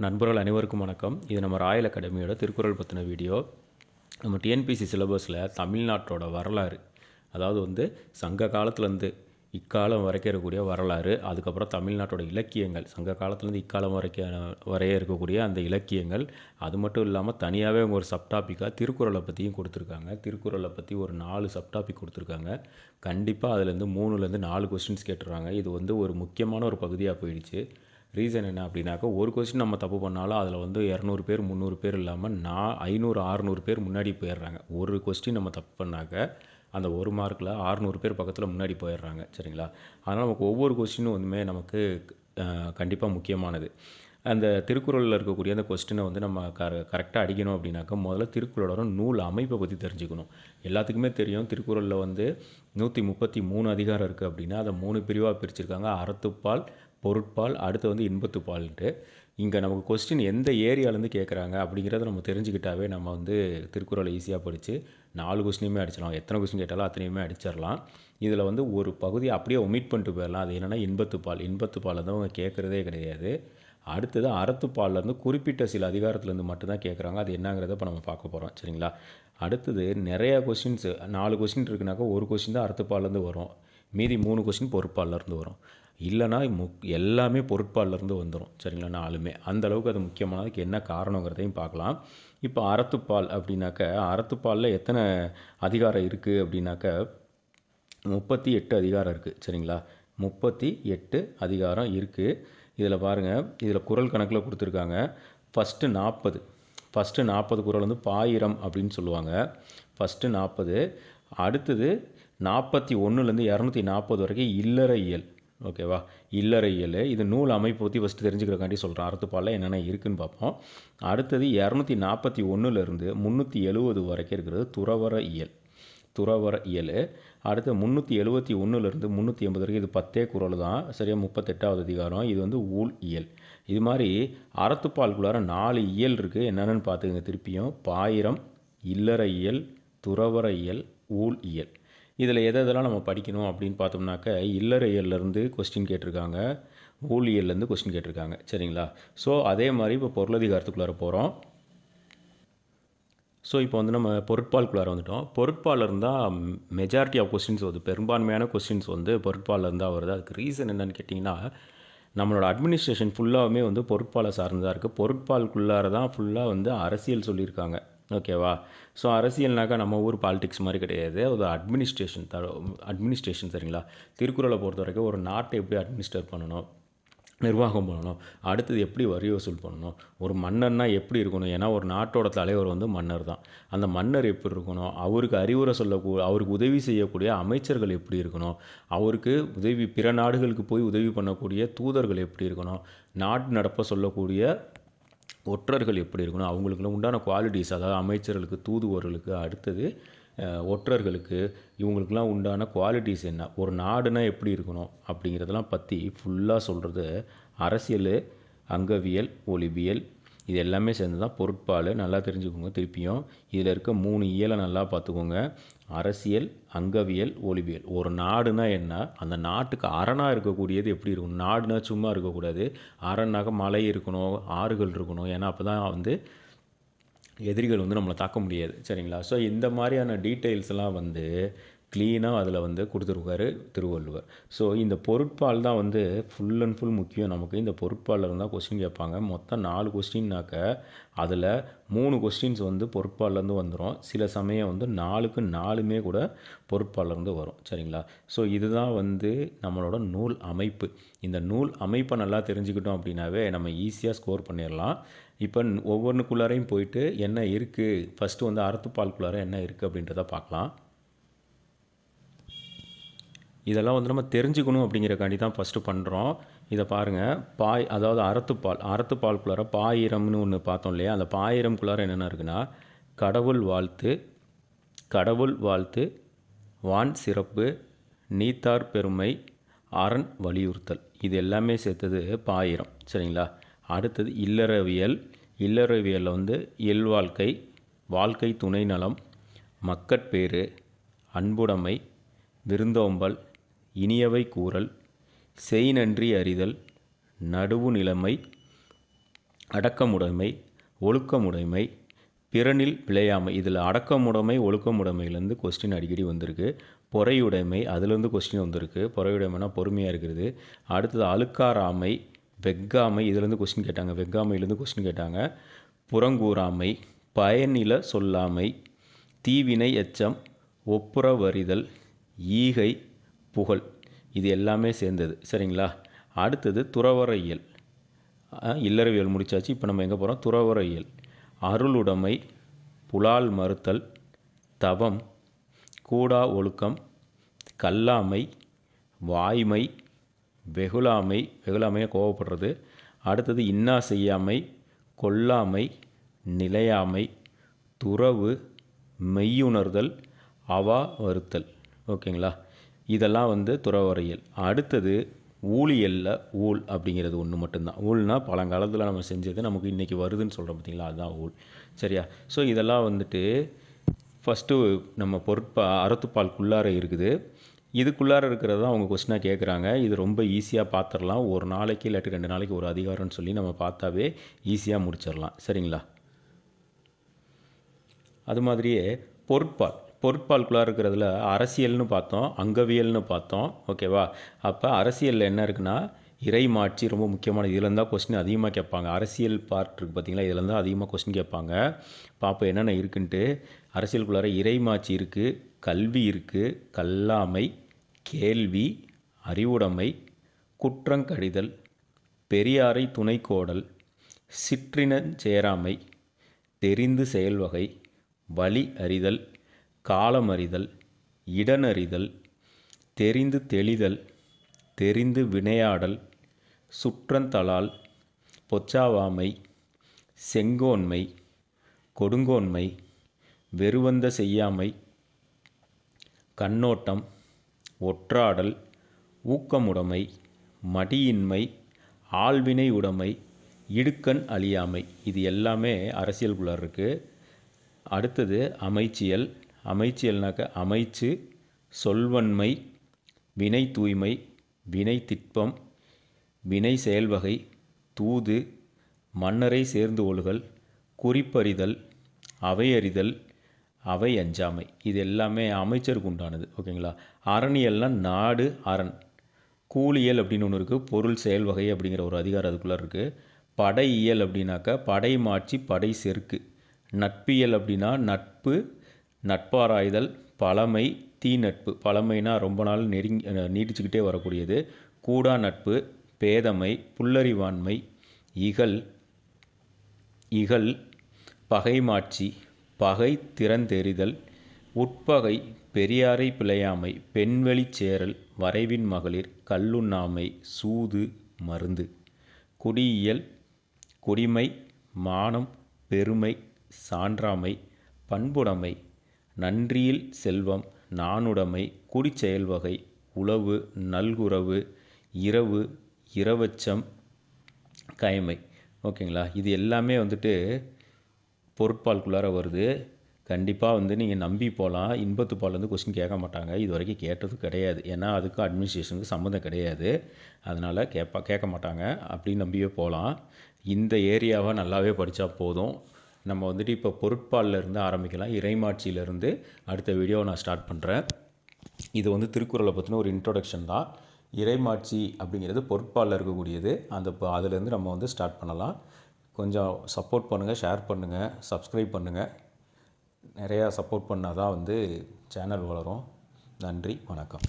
நண்பர்கள் அனைவருக்கும் வணக்கம். இது நம்ம ராயல் அகாடமியோட திருக்குறள் பற்றின வீடியோ. நம்ம டிஎன்பிசி சிலபஸில் தமிழ்நாட்டோட வரலாறு, அதாவது சங்க காலத்துலேருந்து இக்காலம் வரைக்கும் இருக்கக்கூடிய வரலாறு, அதுக்கப்புறம் தமிழ்நாட்டோட இலக்கியங்கள், சங்க காலத்துலேருந்து இக்காலம் வரைய இருக்கக்கூடிய அந்த இலக்கியங்கள், அது மட்டும் இல்லாமல் தனியாகவே அவங்க ஒரு சப்டாப்பிக்காக திருக்குறளை பற்றியும் கொடுத்துருக்காங்க. திருக்குறளை பற்றி ஒரு 4 சப்டாபிக் கொடுத்துருக்காங்க. கண்டிப்பாக அதுலேருந்து 3லேருந்து 4 கொஸ்டின்ஸ் கேட்டுருவாங்க. இது ஒரு முக்கியமான ஒரு பகுதியாக போயிடுச்சு. ரீசன் என்ன அப்படின்னாக்கா, ஒரு கொஸ்டின் நம்ம தப்பு பண்ணாலும் அதில் 200 பேர் 300 பேர் இல்லாமல் 500 600 பேர் முன்னாடி போயிடுறாங்க. ஒரு கொஸ்டின் நம்ம தப்பு பண்ணாக்க அந்த ஒரு மார்க்கில் 600 பேர் பக்கத்தில் முன்னாடி போயிடுறாங்க. சரிங்களா? அதனால் நமக்கு ஒவ்வொரு கொஸ்டினும் நமக்கு கண்டிப்பாக முக்கியமானது. அந்த திருக்குறளில் இருக்கக்கூடிய அந்த கொஸ்டினை நம்ம கரெக்டாக அடிக்கணும் அப்படின்னாக்கா, முதல்ல திருக்குறளோட நூல் அமைப்பை பற்றி தெரிஞ்சுக்கணும். எல்லாத்துக்குமே தெரியும், திருக்குறளில் 133 அதிகாரம் இருக்குது அப்படின்னா அதை 3 பிரிவாக பிரிச்சிருக்காங்க. அறத்துப்பால், பொருட்பால், அடுத்து இன்பத்துப்பால்ன்ட்டு. இங்கே நமக்கு கொஸ்டின் எந்த ஏரியாலேருந்து கேட்குறாங்க அப்படிங்கிறத நம்ம தெரிஞ்சுக்கிட்டாவே நம்ம திருக்குறளை ஈஸியாக படித்து 4 கொஸ்டினையுமே அடிச்சிடலாம். எத்தனை கொஸ்டின் கேட்டாலும் அத்தனையுமே அடிச்சிடலாம். இதில் ஒரு பகுதியை அப்படியே ஒமிட் பண்ணிட்டு போயிடலாம். அது என்னென்னா இன்பத்துப்பால். இன்பத்துப்பால் அவங்க கேட்குறதே கிடையாது. அடுத்தது அறத்துப்பால்லேருந்து குறிப்பிட்ட சில அதிகாரத்துலேருந்து மட்டும்தான் கேட்குறாங்க. அது என்னங்கிறத இப்போ நம்ம பார்க்க போகிறோம். சரிங்களா? அடுத்தது நிறையா கொஸ்டின்ஸ், 4 கொஸ்டின் இருக்குனாக்கா ஒரு கொஸ்டின் தான் அறத்துப்பால்லேருந்து வரும், மீதி 3 கொஸ்டின் பொருட்பால்லேருந்து வரும். இல்லைனா எல்லாமே பொருட்பால்லேருந்து வந்துடும். சரிங்களா? 4மே அந்தளவுக்கு அது முக்கியமானதுக்கு என்ன காரணங்கிறதையும் பார்க்கலாம். இப்போ அறத்துப்பால் அப்படின்னாக்க, அறத்துப்பாலில் எத்தனை அதிகாரம் இருக்குது அப்படின்னாக்க 38 அதிகாரம் இருக்குது. சரிங்களா? 38 அதிகாரம் இருக்குது. இதில் பாருங்கள், இதில் குறள் கணக்கில் கொடுத்துருக்காங்க. ஃபஸ்ட்டு 40 குறள் பாயிரம் அப்படின்னு சொல்லுவாங்க. ஃபஸ்ட்டு 40. அடுத்தது 41லேருந்து 240 வரைக்கும் இல்லற இயல். ஓகேவா? இல்லற இயல். இது நூல் அமைப்பு பற்றி ஃபஸ்ட்டு தெரிஞ்சுக்கிறக்காண்டி சொல்கிறேன். அறத்துப்பாலில் என்னென்ன இருக்குதுன்னு பார்ப்போம். அடுத்தது 241லேருந்து 370 வரைக்கும் இருக்கிறது துறவற இயல். அடுத்து 371லேருந்து 380 வரைக்கும் இது 10 குறள் தான். சரியாக 38வது அதிகாரம். இது ஊழ் இயல். இது மாதிரி அறத்துப்பாலுக்குள்ளார 4 இயல் இருக்குது. என்னென்னு பார்த்துக்கங்க. திருப்பியும் பாயிரம், இல்லற இயல், துறவற இயல், ஊழ் இயல். இதில் எதெல்லாம் நம்ம படிக்கணும் அப்படின்னு பார்த்தோம்னாக்க, இல்லற இயல்லேருந்து கொஸ்டின் கேட்டிருக்காங்க, ஊழ் இயல்லேருந்து கொஸ்டின் கேட்டிருக்காங்க. சரிங்களா? ஸோ அதே மாதிரி இப்போ பொருளதிகாரத்துக்குள்ளார போகிறோம். ஸோ இப்போ நம்ம பொருட்பாலுக்குள்ளார வந்துட்டோம். பொருட்பாலில் இருந்தால் மெஜாரிட்டி ஆஃப் கொஸ்டின்ஸ் பெரும்பான்மையான கொஸ்டின்ஸ் பொருட்பாலில் இருந்தால் வருது. அதுக்கு ரீசன் என்னென்னு கேட்டிங்கன்னா, நம்மளோட அட்மினிஸ்ட்ரேஷன் ஃபுல்லாகவுமே பொருட்பாலை சார்ந்ததாக இருக்குது. பொருட்பாலுக்குள்ளார தான் ஃபுல்லாக அரசியல் சொல்லியிருக்காங்க. ஓகேவா? ஸோ அரசியல்னாக்கா நம்ம ஊர் பாலிடிக்ஸ் மாதிரி கிடையாது. அது அட்மினிஸ்ட்ரேஷன். சரிங்களா? திருக்குறளை பொறுத்த வரைக்கும் ஒரு நாட்டை எப்படி அட்மினிஸ்டர் பண்ணணும், நிர்வாகம் பண்ணணும், அடுத்தது எப்படி வரி வசூல் பண்ணணும், ஒரு மன்னர்னா எப்படி இருக்கணும். ஏன்னா ஒரு நாட்டோட தலைவர் மன்னர் தான். அந்த மன்னர் எப்படி இருக்கணும், அவருக்கு அறிவுரை அவருக்கு உதவி செய்யக்கூடிய அமைச்சர்கள் எப்படி இருக்கணும், அவருக்கு பிற நாடுகளுக்கு போய் உதவி பண்ணக்கூடிய தூதர்கள் எப்படி இருக்கணும், நாட்டு நடப்பை சொல்லக்கூடிய ஒற்றர்கள் எப்படி இருக்கணும், அவங்களுக்குலாம் உண்டான குவாலிட்டிஸ், அதாவது அமைச்சர்களுக்கு, தூதுவர்களுக்கு, அடுத்தது ஒற்றர்களுக்கு, இவங்களுக்கெல்லாம் உண்டான குவாலிட்டிஸ் என்ன, ஒரு நாடுனா எப்படி இருக்கணும் அப்படிங்கிறதெல்லாம் பற்றி ஃபுல்லாக சொல்கிறது அரசியல், அங்கவியல், ஒளிபியல். இது எல்லாமே சேர்ந்து தான் பொருட்பால். நல்லா தெரிஞ்சுக்கோங்க. திருப்பியும் இதில் இருக்க 3 இயலை நல்லா பார்த்துக்கோங்க. அரசியல், அங்கவியல், ஒளிபியல். ஒரு நாடுனா என்ன, அந்த நாட்டுக்கு அரணாக இருக்கக்கூடியது எப்படி இருக்கணும். நாடுனா சும்மா இருக்கக்கூடாது. அரணாக மலை இருக்கணும், ஆறுகள் இருக்கணும். ஏன்னா அப்போ தான் எதிரிகள் நம்மளை தாக்க முடியாது. சரிங்களா? ஸோ இந்த மாதிரியான டீட்டெயில்ஸ்லாம் க்ளீனாக அதில் கொடுத்துருக்காரு திருவள்ளுவர். ஸோ இந்த பொருட்பால் தான் ஃபுல் அண்ட் ஃபுல் முக்கியம் நமக்கு. இந்த பொருட்பாலில் இருந்தால் கொஸ்டின் கேட்பாங்க. மொத்தம் 4 கொஸ்டின்னாக்க அதில் 3 கொஸ்டின்ஸ் பொருட்பாலிலேருந்து வந்துடும். சில சமயம் 4க்கு 4மே கூட பொருட்பாலிலேருந்து வரும். சரிங்களா? ஸோ இதுதான் நம்மளோட நூல் அமைப்பு. இந்த நூல் அமைப்பை நல்லா தெரிஞ்சுக்கிட்டோம் அப்படின்னாவே நம்ம ஈஸியாக ஸ்கோர் பண்ணிடலாம். இப்போ ஒவ்வொன்றுக்குள்ளாரையும் போயிட்டு என்ன இருக்குது, ஃபஸ்ட்டு அறத்துப்பாலுக்குள்ளார என்ன இருக்குது அப்படின்றத பார்க்கலாம். இதெல்லாம் நம்ம தெரிஞ்சுக்கணும் அப்படிங்கிறக்காண்டி தான் ஃபஸ்ட்டு பண்ணுறோம். இதை பாருங்கள். அதாவது அறத்துப்பாலுக்குள்ளார பாயிரம்னு ஒன்று பார்த்தோம் இல்லையா? அந்த பாயிரம்குள்ளார என்னென்ன இருக்குன்னா, கடவுள் வாழ்த்து, வான் சிறப்பு, நீத்தார் பெருமை, அரண் வலியுறுத்தல். இது எல்லாமே சேர்த்தது பாயிரம். சரிங்களா? அடுத்தது இல்லறவியலில் இயல்வாழ்க்கை, வாழ்க்கை துணை நலம், மக்கட்பேறு, அன்புடைமை, விருந்தோம்பல், இனியவை கூறல், செய் நன்றி அறிதல், நடுவு நிலைமை, அடக்கமுடைமை, ஒழுக்கமுடைமை, பிறனில் விளையாமை. இதில் அடக்கமுடைமை ஒழுக்கமுடைமையிலேருந்து கொஸ்டின் அடிக்கடி வந்திருக்கு. பொறையுடைமை அதுலேருந்து கொஸ்டின் வந்திருக்கு. பொறையுடைமைனா பொறுமையாக இருக்கிறது. அடுத்தது அழுக்காராமை, வெக்காமை இதிலேருந்து கொஸ்டின் கேட்டாங்க. வெக்காமையிலேருந்து கொஸ்டின் கேட்டாங்க. புறங்கூறாமை, பயனில சொல்லாமை, தீவினை எச்சம், ஒப்புற வரிதல், ஈகை, புகழ் இது எல்லாமே சேர்ந்தது. சரிங்களா? அடுத்தது துறவற இயல். இல்லறவியல் முடிச்சாச்சு. இப்போ நம்ம எங்கே போகிறோம்? துறவற இயல். அருளுடைமை, புலால் மறுத்தல், தவம், கூடா ஒழுக்கம், கல்லாமை, வாய்மை, வெகுளாமை வெகுளாமையை கோவப்படுறது. அடுத்தது இன்னா செய்யாமை, கொல்லாமை, நிலையாமை, துறவு, மெய்யுணர்தல், அவா வருத்தல். ஓகேங்களா? இதெல்லாம் வந்து துறவறையியல். அடுத்தது ஊழியலில் ஊழ் அப்படிங்கிறது ஒன்று மட்டும்தான். ஊழ்னால் பழங்காலத்தில் நம்ம செஞ்சது நமக்கு இன்றைக்கி வருதுன்னு சொல்கிறோம் பார்த்திங்களா, அதுதான் ஊழ். சரியா? ஸோ இதெல்லாம் வந்துட்டு ஃபஸ்ட்டு நம்ம அறத்துப்பாலுக்குள்ளார இருக்குது. இதுக்குள்ளார இருக்கிறது தான் அவங்க கொஸ்டினாக கேட்குறாங்க. இது ரொம்ப ஈஸியாக பார்த்துடலாம். ஒரு நாளைக்கு இல்லாட்டி 2 நாளைக்கு ஒரு அதிகாரம்னு சொல்லி நம்ம பார்த்தாவே ஈஸியாக முடிச்சிடலாம். சரிங்களா? அது மாதிரியே பொருட்பாலுக்குள்ளார இருக்கிறதுல அரசியல்னு பார்த்தோம், அங்கவியல்னு பார்த்தோம். ஓகேவா? அப்போ அரசியலில் என்ன இருக்குன்னா இறைமாட்சி ரொம்ப முக்கியமான. இதுலேருந்து தான் கொஸ்டின் அதிகமாக கேட்பாங்க. அரசியல் பார்ட் இருக்குது பார்த்திங்களா, இதுலேருந்து தான் அதிகமாக கொஸ்டின் கேட்பாங்க. பார்ப்போம் என்னென்ன இருக்குன்ட்டு. அரசியலுக்குள்ளார இறைமாட்சி இருக்குது, கல்வி இருக்குது, கல்லாமை, கேள்வி, அறிவுடைமை, குற்றங்கடிதல், பெரியாரை துணைக்கோடல், சிற்றினஞ் சேராமை, தெரிந்து செயல்வகை, வழி அறிதல், காலமறிதல், இடனறிதல், தெரிந்து தெளிதல், தெரிந்து வினையாடல், சுற்றந்தளால், பொச்சாவாமை, செங்கோன்மை, கொடுங்கோன்மை, வெறுவந்த செய்யாமை, கண்ணோட்டம், ஒற்றாடல், ஊக்கமுடைமை, மடியின்மை, ஆள்வினை உடைமை, இடுக்கண் அழியாமை. இது எல்லாமே அரசியலுக்குள்ளே இருக்குது. அடுத்தது அமைச்சியல். அமைச்சியல்னாக்க அமைச்சு, சொல்வன்மை, வினை தூய்மை, வினை திட்பம், வினை செயல்வகை, தூது, மன்னரை சேர்ந்து ஒழுகல், குறிப்பறிதல், அவையறிதல், அவை அஞ்சாமை. இது எல்லாமே அமைச்சருக்கு உண்டானது. ஓகேங்களா? அரணியல்னால் நாடு அரண். கூலியல் அப்படின்னு ஒன்று இருக்குது. பொருள் செயல்வகை அப்படிங்கிற ஒரு அதிகாரம் அதுக்குள்ளே இருக்குது. படையியல் அப்படின்னாக்கா படை மாட்சி, படை செருக்கு. நட்பியல் அப்படின்னா நட்பு, நட்பாராய்தல், பழமை, தீ நட்பு. பழமைனா ரொம்ப நாள் நீடிச்சுக்கிட்டே வரக்கூடியது. கூடா நட்பு, பேதமை, புல்லறிவாண்மை, இகல், பகைமாட்சி, பகை திறந்தெறிதல், உட்பகை, பெரியாரை பிழையாமை, பெண்வெளிச் சேரல், வரைவின் மகளிர், கல்லுண்ணாமை, சூது, மருந்து. குடியியல், குடிமை, மானம், பெருமை, சான்றாமை, பண்புடைமை, நன்றியில் செல்வம், நாணுடைமை, குடிச்செயல்வகை, உளவு, நல்குறவு, இரவு, இரவச்சம், கயமை. ஓகேங்களா? இது எல்லாமே வந்துட்டு பொருட்பாலுக்குள்ளார வருது. கண்டிப்பாக வந்து நீங்கள் நம்பி போகலாம். இன்பத்துப்பால் வந்து கொஸ்டின் கேட்க மாட்டாங்க. இது வரைக்கும் கேட்டது கிடையாது. ஏன்னா அதுக்கும் அட்மினிஸ்ட்ரேஷனுக்கு சம்மந்தம் கிடையாது. அதனால் கேட்க மாட்டாங்க. அப்படி நம்பியே போகலாம். இந்த ஏரியாவை நல்லாவே படித்தா போதும். நம்ம வந்துட்டு இப்போ பொருட்பாலில் இருந்து ஆரம்பிக்கலாம். இறைமாட்சியிலேருந்து அடுத்த வீடியோவை நான் ஸ்டார்ட் பண்ணுறேன். இது வந்து திருக்குறளை பற்றின ஒரு இன்ட்ரொடக்ஷன் தான். இறைமாட்சி அப்படிங்கிறது பொருட்பாலில் இருக்கக்கூடியது. அதிலேருந்து நம்ம வந்து ஸ்டார்ட் பண்ணலாம். கொஞ்சம் சப்போர்ட் பண்ணுங்கள், ஷேர் பண்ணுங்கள், சப்ஸ்கிரைப் பண்ணுங்கள். நிறையா சப்போர்ட் பண்ணால் தான் வந்து சேனல் வளரும். நன்றி, வணக்கம்.